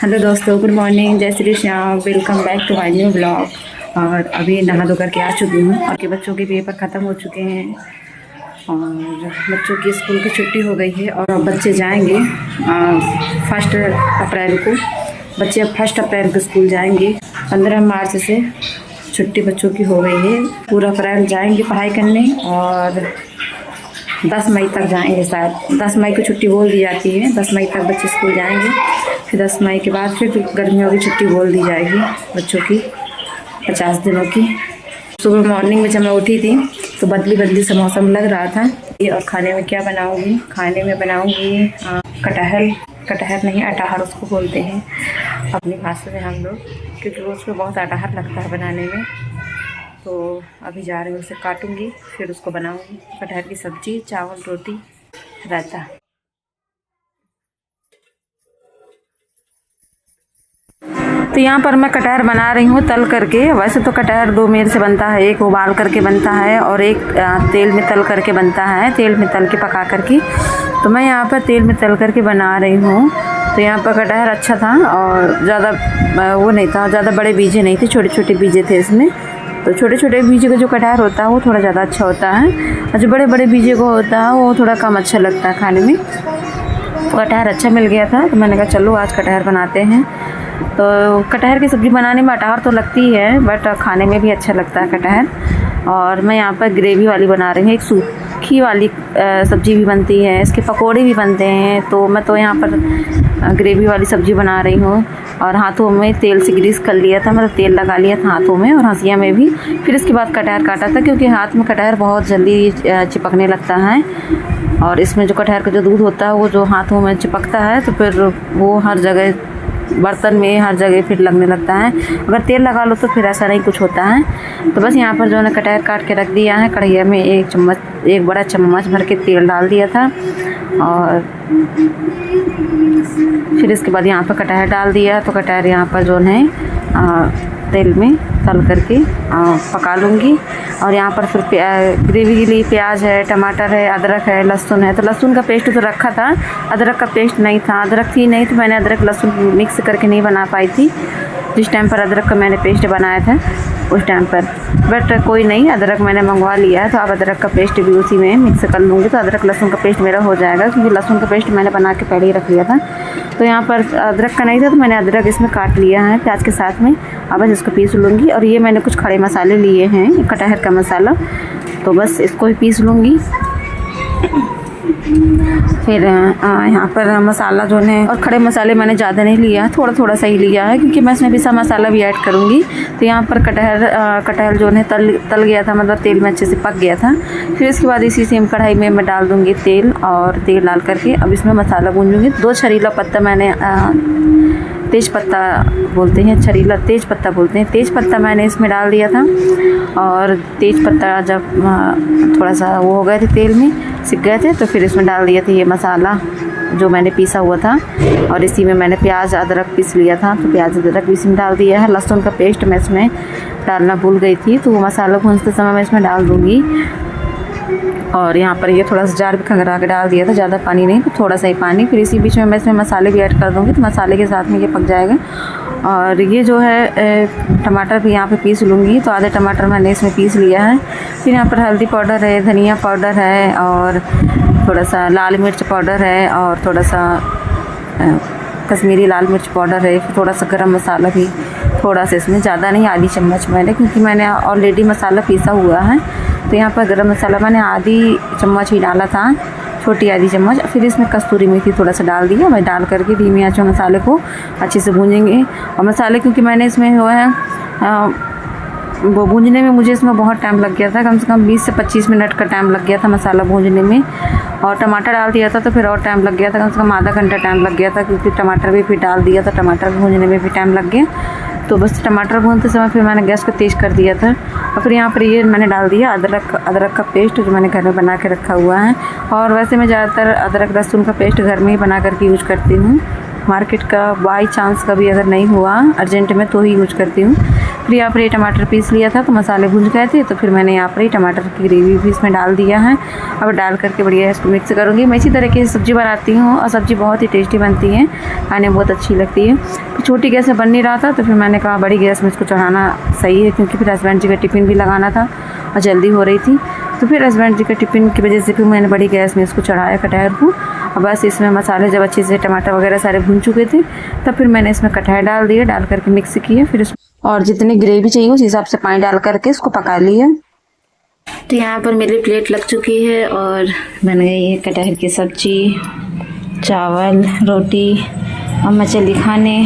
Hello दोस्तों, good morning, जय Shri Shyam. Welcome back to my new blog. और अभी नहा धो करके आ चुकी हूँ और के बच्चों के पेपर ख़त्म हो चुके हैं और बच्चों की स्कूल की छुट्टी हो गई है। और अब बच्चे जाएंगे 1 अप्रैल को। बच्चे अब 1 अप्रैल को स्कूल जाएंगे। 15 मार्च से छुट्टी बच्चों की हो गई है। पूरा अप्रैल जाएंगे पढ़ाई करने और 10 मई तक जाएंगे। शायद 10 मई को छुट्टी बोल दी जाती है। 10 मई तक बच्चे स्कूल जाएंगे। फिर 10 मई के बाद फिर गर्मियों की छुट्टी बोल दी जाएगी बच्चों की 50 दिनों की। सुबह मॉर्निंग में जब मैं उठी थी तो बदली सा मौसम लग रहा था। और खाने में क्या बनाऊंगी? खाने में बनाऊंगी कटहल नहीं, अटहर उसको बोलते हैं अपनी भाषा में हम लोग, क्योंकि वो उसमें बहुत अटहर लगता है बनाने में। तो अभी जा रही हूँ, उसे काटूंगी फिर उसको बनाऊंगी। कटहल की सब्जी, चावल, रोटी, रायता। तो यहाँ पर मैं कटहल बना रही हूँ तल करके। वैसे तो कटहल 2 मेल से बनता है, एक उबाल करके बनता है और एक तेल में तल करके बनता है, तेल में तल के पका करके। तो मैं यहाँ पर तेल में तल करके बना रही हूँ। तो यहाँ पर कटहल अच्छा था और ज़्यादा वो नहीं था, ज़्यादा बड़े बीजे नहीं थे, छोटे छोटे बीजे थे इसमें। तो छोटे छोटे बीजे का जो कटहल होता है वो थोड़ा ज़्यादा अच्छा होता है और जो बड़े बड़े बीजे को होता है वो थोड़ा कम अच्छा लगता है खाने में। तो कटहल अच्छा मिल गया था तो मैंने कहा चलो आज कटहल बनाते हैं। तो कटहल की सब्ज़ी बनाने में अटहर तो लगती है बट खाने में भी अच्छा लगता है कटहल। और मैं यहाँ पर ग्रेवी वाली बना रही हूँ। एक सूखी वाली सब्ज़ी भी बनती है, इसके पकोड़े भी बनते हैं। तो मैं तो यहाँ पर ग्रेवी वाली सब्ज़ी बना रही हूँ। और हाथों में तेल से ग्रीस कर लिया था, मतलब तेल लगा लिया था हाथों में और हंसिया में भी। फिर इसके बाद कटहल काटा था, क्योंकि हाथ में कटहल बहुत जल्दी चिपकने लगता है। और इसमें जो कटहल का जो दूध होता है वो जो हाथों में चिपकता है तो फिर वो हर जगह बर्तन में हर जगह फिर लगने लगता है। अगर तेल लगा लो तो फिर ऐसा नहीं कुछ होता है। तो बस यहाँ पर जो है कटहल काट के रख दिया है। कढ़ैया में एक बड़ा चम्मच भर के तेल डाल दिया था और फिर इसके बाद यहाँ पर कटहल डाल दिया। तो कटहल यहाँ पर जो है तेल में तल करके पका लूँगी। और यहाँ पर फिर ग्रेवी के लिए प्याज है, टमाटर है, अदरक है, लहसुन है। तो लहसुन का पेस्ट तो रखा था, अदरक का पेस्ट नहीं था। अदरक थी नहीं तो मैंने अदरक लहसुन मिक्स करके नहीं बना पाई थी जिस टाइम पर अदरक का मैंने पेस्ट बनाया था उस टाइम पर। बट कोई नहीं, अदरक मैंने मंगवा लिया है तो अब अदरक का पेस्ट भी उसी में मिक्स कर लूँगी। तो अदरक लहसुन का पेस्ट मेरा हो जाएगा, क्योंकि लहसुन का पेस्ट मैंने बना के पहले ही रख लिया था। तो यहाँ पर अदरक का नहीं था तो मैंने अदरक इसमें काट लिया है प्याज के साथ में। अब बस इसको पीस लूँगी। और ये मैंने कुछ खड़े मसाले लिए हैं, कटहल का मसाला, तो बस इसको भी पीस लूँगी। फिर यहाँ पर मसाला जो है, और खड़े मसाले मैंने ज़्यादा नहीं लिया, थोड़ा थोड़ा सा ही लिया है, क्योंकि मैं इसमें पिसा मसाला भी ऐड करूँगी। तो यहाँ पर कटहल जो है तल गया था, मतलब तेल में अच्छे से पक गया था। फिर इसके बाद इसी सेम कढ़ाई में मैं डाल दूँगी तेल, और तेल डाल करके अब इसमें मसाला भूनूँगी। 2 छरीला पत्ता मैंने तेज पत्ता बोलते हैं, छरीला तेज पत्ता बोलते हैं, तेज पत्ता मैंने इसमें डाल दिया था। और तेज पत्ता जब थोड़ा सा वो हो गए थे, तेल में सिक गए थे, तो फिर इसमें डाल दिया था ये मसाला जो मैंने पीसा हुआ था। और इसी में मैंने प्याज अदरक पीस लिया था, तो प्याज अदरक भी इसमें डाल दिया है। लहसुन का पेस्ट मैं इसमें डालना भूल गई थी, तो वो मसाला भूनते समय मैं इसमें डाल दूँगी। और यहाँ पर ये थोड़ा सा जार भी खंगरा के डाल दिया था, ज़्यादा पानी नहीं, तो थोड़ा सा ही पानी। फिर इसी बीच में मैं इसमें मसाले भी ऐड कर दूँगी, तो मसाले के साथ में ये पक जाएगा। और ये जो है टमाटर भी यहाँ पे पीस लूँगी, तो आधे टमाटर मैंने इसमें पीस लिया है। फिर यहाँ पर हल्दी पाउडर है, धनिया पाउडर है, और थोड़ा सा लाल मिर्च पाउडर है, और थोड़ा सा कश्मीरी लाल मिर्च पाउडर है। फिर थोड़ा सा गरम मसाला भी थोड़ा सा इसमें, ज़्यादा नहीं, आधी चम्मच मैंने, क्योंकि मैंने ऑलरेडी मसाला पीसा हुआ है। तो यहाँ पर गरम मसाला मैंने आधी चम्मच ही डाला था, छोटी आधी चम्मच। फिर इसमें कस्तूरी मेथी थोड़ा सा डाल दिया। मैं डाल करके धीमी आंच में मसाले को अच्छे से भूनेंगे। और मसाले क्योंकि मैंने इसमें हुआ है वो भूनने में मुझे इसमें बहुत टाइम लग गया था, कम से कम 20 से 25 मिनट का टाइम लग गया था मसाला भूनने में। और टमाटर डाल दिया था तो फिर और टाइम लग गया था, कम से कम आधा घंटा टाइम लग गया था, क्योंकि टमाटर भी फिर डाल दिया था, टमाटर भूनने में भी टाइम लग गया। तो बस टमाटर भूनते समय फिर मैंने गैस को तेज़ कर दिया था। और फिर यहाँ पर ये मैंने डाल दिया अदरक का पेस्ट जो मैंने घर में बना के रखा हुआ है। और वैसे मैं ज़्यादातर अदरक लहसुन का पेस्ट घर में ही बना करके यूज करती हूँ। मार्केट का बाई चांस कभी अगर नहीं हुआ अर्जेंट में तो ही यूज करती हूँ। फिर यहाँ पर ये टमाटर पीस लिया था तो मसाले भून गए थे, तो फिर मैंने यहाँ पर ही टमाटर की ग्रेवी भी इसमें डाल दिया है। अब डाल करके बढ़िया इसको मिक्स करूँगी। मैं इसी तरीके से सब्ज़ी बनाती हूँ और सब्ज़ी बहुत ही टेस्टी बनती है, खाने में बहुत अच्छी लगती है। छोटी गैस में बन नहीं रहा था तो फिर मैंने कहा बड़ी गैस में इसको चढ़ाना सही है, क्योंकि फिर हस्बैंड जी का टिफ़िन भी लगाना था और जल्दी हो रही थी। तो फिर हस्बैंड जी का टिफ़िन की वजह से फिर मैंने बड़ी गैस में इसको चढ़ाया कटहल को। और बस इसमें मसाले जब अच्छे से टमाटर वगैरह सारे भून चुके थे तब फिर मैंने इसमें कटहल डाल दिया, डाल करके मिक्स किया। फिर और जितनी ग्रेवी चाहिए उस हिसाब से पानी डाल करके इसको पका लिया। तो यहाँ पर मेरी प्लेट लग चुकी है और बन गई है कटहल की सब्जी, चावल, रोटी और मैं चली खाने।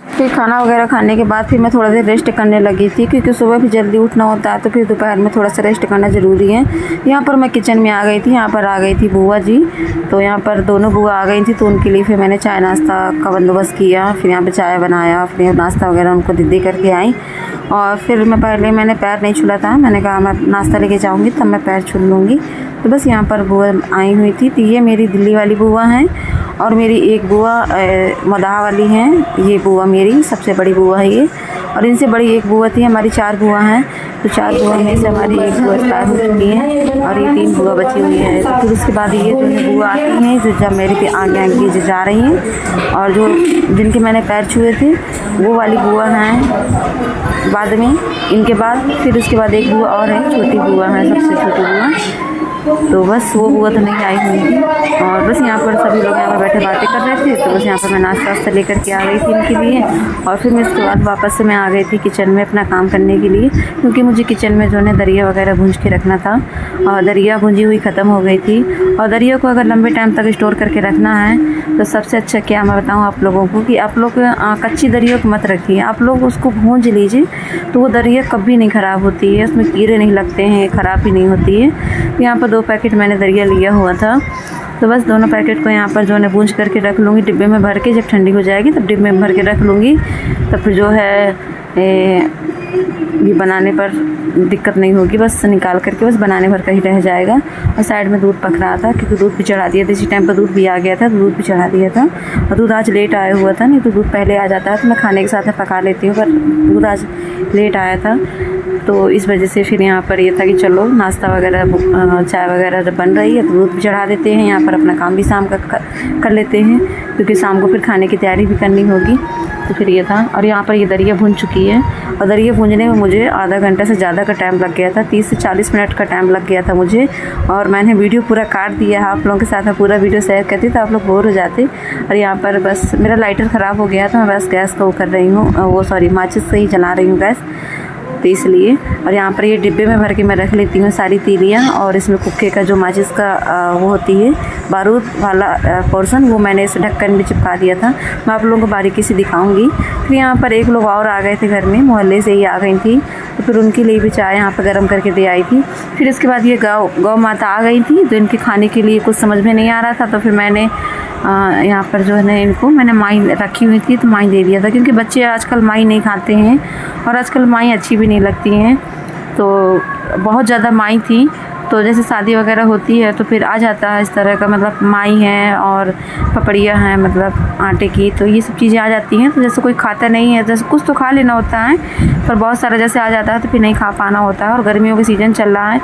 फिर खाना वगैरह खाने के बाद फिर मैं थोड़ा देर रेस्ट करने लगी थी, क्योंकि सुबह भी जल्दी उठना होता है तो फिर दोपहर में थोड़ा सा रेस्ट करना ज़रूरी है। यहाँ पर मैं किचन में आ गई थी। यहाँ पर आ गई थी बुआ जी, तो यहाँ पर दोनों बुआ आ गई थी, तो उनके लिए फिर मैंने चाय नाश्ता का बंदोबस्त किया। फिर यहाँ पर चाय बनाया, फिर नाश्ता वगैरह उनको दे करके आई। और फिर मैंने पैर नहीं छुला था, मैंने कहा मैं नाश्ता लेके जाऊँगी तब मैं पैर छू लूँगी। तो बस यहाँ पर बुआ आई हुई थी। तो ये मेरी दिल्ली वाली बुआ हैं और मेरी एक बुआ मदाह वाली हैं। ये बुआ मेरी सबसे बड़ी बुआ है ये, और इनसे बड़ी एक बुआ थी। हमारी 4 बुआ हैं, तो 4 बुआ में से हमारी एक बुआ एक्सपायर हो चुकी है और ये 3 बुआ बची हुई है। तो फिर उसके बाद ये जो बुआ आती हैं जो जब मेरे पे आगे आगे जो जा रही हैं, और जो जिनके मैंने पैर छुए थे वो वाली बुआ हैं बाद में। इनके बाद फिर उसके बाद एक बुआ और है, छोटी बुआ है, सबसे छोटी बुआ। तो बस वो बुआ तो नहीं आई हुई थी। और बस यहाँ पर सभी लोग यहाँ पर बैठे बातें कर रहे थे। तो बस यहाँ पर मैं नाश्ता वास्ता लेकर के आ गई थी इनके लिए। और फिर मैं इसके बाद वापस से मैं आ गई थी किचन में अपना काम करने के लिए, क्योंकि मुझे किचन में जो है दरिया वगैरह भूंज के रखना था। और दरिया भुंजी हुई ख़त्म हो गई थी। और दरिया को अगर लंबे टाइम तक स्टोर करके रखना है तो सबसे अच्छा क्या मैं बताऊँ आप लोगों को, कि आप लोग कच्ची दरिया को मत रखिए, आप लोग उसको भूंज लीजिए तो वो दरिया कभी नहीं ख़राब होती है, उसमें कीड़े नहीं लगते हैं, ख़राब भी नहीं होती है। यहाँ पर 2 पैकेट मैंने दरिया लिया हुआ था, तो बस दोनों पैकेट को यहाँ पर जो है भूंज करके रख लूँगी डिब्बे में भर के। जब ठंडी हो जाएगी तब डिब्बे में भर के रख लूँगी, तब फिर जो है ये बनाने पर दिक्कत नहीं होगी। बस निकाल करके बस बनाने भर का ही रह जाएगा। और साइड में दूध पक रहा था, क्योंकि दूध भी चढ़ा दिया था, इसी टाइम पर दूध भी आ गया था तो दूध भी चढ़ा दिया था। और दूध आज लेट आया हुआ था, नहीं तो दूध पहले आ जाता है तो मैं खाने के साथ में पका लेती हूँ, पर दूध आज लेट आया था तो इस वजह से फिर यहाँ पर ये था कि चलो नाश्ता वगैरह चाय वगैरह जब बन रही है तो दूध भी चढ़ा देते हैं, यहाँ पर अपना काम भी शाम का कर लेते हैं, क्योंकि शाम को फिर खाने की तैयारी भी करनी होगी। तो फिर ये था। और यहाँ पर ये दरिया भुन चुकी है, और दरिया भूनने में मुझे आधा घंटा से ज़्यादा का टाइम लग गया था, 30 से 40 मिनट का टाइम लग गया था मुझे। और मैंने वीडियो पूरा काट दिया है, आप लोगों के साथ में पूरा वीडियो शेयर करती तो आप लोग बोर हो जाते। और यहाँ पर बस मेरा लाइटर ख़राब हो गया था, मैं बस गैस को कर रही हूँ, माचिस से ही जला रही हूँ गैस, तो इसलिए। और यहाँ पर ये डिब्बे में भर के मैं रख लेती हूँ सारी तीलियाँ। और इसमें कुक्के का जो माचिस का वो होती है बारूद वाला पोर्शन, वो मैंने इस ढक्कन में चिपका दिया था। मैं आप लोगों को बारीकी से दिखाऊंगी। फिर यहाँ पर एक लोग और आ गए थे घर में, मोहल्ले से ही आ गई थी, तो फिर उनके लिए भी चाय यहाँ पर गर्म करके दे आई थी। फिर इसके बाद ये गौ माता आ गई थी, तो इनके खाने के लिए कुछ समझ में नहीं आ रहा था, तो फिर मैंने यहाँ पर जो है ना इनको मैंने माई रखी हुई थी तो माई दे दिया था, क्योंकि बच्चे आजकल माई नहीं खाते हैं और आजकल माई अच्छी भी नहीं लगती हैं। तो बहुत ज़्यादा माई थी, तो जैसे शादी वगैरह होती है तो फिर आ जाता है इस तरह का, मतलब माई है और पपड़ियाँ हैं मतलब आटे की, तो ये सब चीज़ें आ जाती हैं। तो जैसे कोई खाता नहीं है, जैसे कुछ तो खा लेना होता है, पर बहुत सारा जैसे आ जाता है तो फिर नहीं खा पाना होता है। और गर्मियों का सीज़न चल रहा है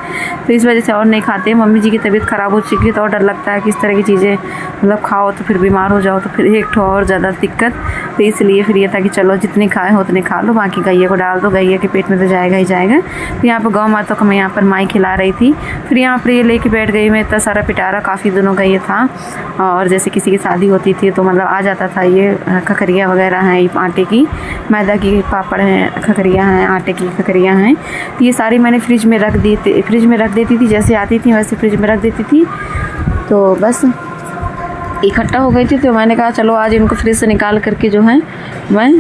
तो इस वजह से और नहीं खाते। मम्मी जी की तबीयत ख़राब हो चुकी है तो और डर लगता है कि इस तरह की चीज़ें मतलब खाओ तो फिर बीमार हो जाओ तो फिर एक ठो और ज़्यादा दिक्कत। तो इसलिए फिर ये था कि चलो जितनी खाए हो उतनी खा लो, बाकी गैया को डाल दो, गैया के पेट में तो जाएगा ही जाएगा। तो यहाँ पर गौ माता को मैं यहाँ पर माई खिला रही थी। फिर यहाँ पर ये लेके बैठ गई मैं, इतना सारा पिटारा काफ़ी दिनों का ये था। और जैसे किसी की शादी होती थी तो मतलब आ जाता था ये खखरिया वगैरह हैं, ये आटे की मैदा की पापड़ हैं, खखरिया हैं, आटे की खखरिया हैं। तो ये सारी मैंने फ्रिज में रख देती थी, जैसे आती थी वैसे फ्रिज में रख देती थी। तो बस इकट्ठा हो गई थी तो मैंने कहा चलो आज इनको फ्रिज से निकाल करके जो है मैं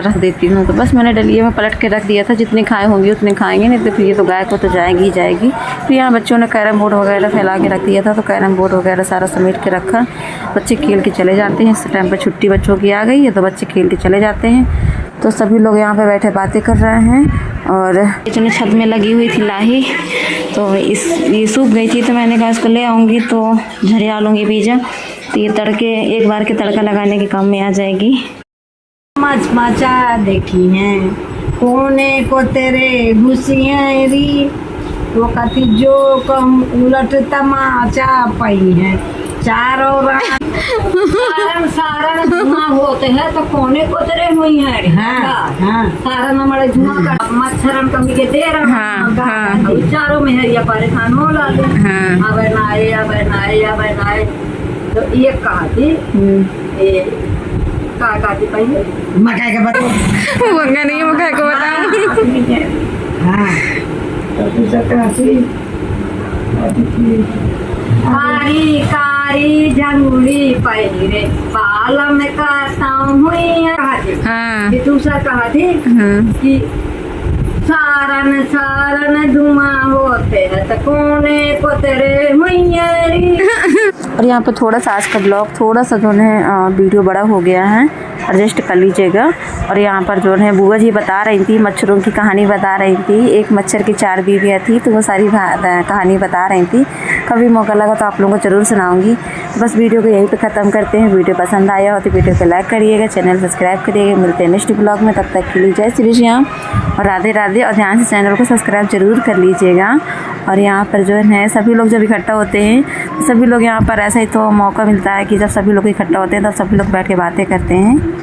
रख देती हूँ। तो बस मैंने डलिए में पलट के रख दिया था, जितने खाए होंगे उतने खाएंगे, नहीं तो फिर ये तो गाय को तो जाएगी ही जाएगी। फिर यहाँ बच्चों ने कैरम बोर्ड वगैरह फैला के रख दिया था, तो कैरम बोर्ड वगैरह सारा समेट के रखा। बच्चे खेल के चले जाते हैं, इस टाइम पर छुट्टी बच्चों की आ गई है तो बच्चे खेल के चले जाते हैं। तो सभी लोग यहाँ पे बैठे बातें कर रहे हैं। और इतने छत में लगी हुई थी लाही, तो ये सूख गई थी, तो मैंने कहा इसको ले आऊँगी तो झरिया लूँगी बीजा, तो ये तड़के एक बार के तड़का लगाने के काम में आ जाएगी। मचा देखी हैं कोने को तेरे घुसियारी, वो कथी जो कम उलट तमाचा पाई है चारों सारा धुआं होते हैं तो कोने को तेरे हुई है। हाँ, सारा हमारे धुआं का मच्छरन कमी के दे रहा चारों में है, ये परेशान हो लाले। अब नाए तो ये कहा थी का थी पहले मकाई के बता मंगा नहीं मकाई को बता। हाँ तो दूसरा कहा थी कारी कारी झंगुली पहिरे बाल में काताऊं हुई है। हाँ दूसरा कहा थी कि सारन सारन धुआं होते है तो कोने को तेरे हुई। और यहाँ पर थोड़ा सा आज का ब्लॉग थोड़ा सा जो है वीडियो बड़ा हो गया है, एडजस्ट कर लीजिएगा। और यहाँ पर जो है बुआ जी बता रही थी, मच्छरों की कहानी बता रही थी। एक मच्छर की 4 बीवियाँ थी, तो वो सारी कहानी बता रही थी। कभी मौका लगा तो आप लोगों को ज़रूर सुनाऊंगी। तो बस वीडियो को यहीं पे ख़त्म करते हैं। वीडियो पसंद आया हो तो वीडियो को लाइक करिएगा, चैनल सब्सक्राइब करिएगा। मिलते हैं नेक्स्ट ब्लॉग में, तब तक के लिए जय श्री श्याम और राधे राधे। और ध्यान से चैनल को सब्सक्राइब जरूर कर लीजिएगा। और यहाँ पर जो है सभी लोग जब इकट्ठा होते हैं तो सभी लोग यहाँ पर ऐसा ही तो मौका मिलता है कि जब सभी लोग इकट्ठा होते हैं तब सभी लोग बैठ के बातें करते हैं।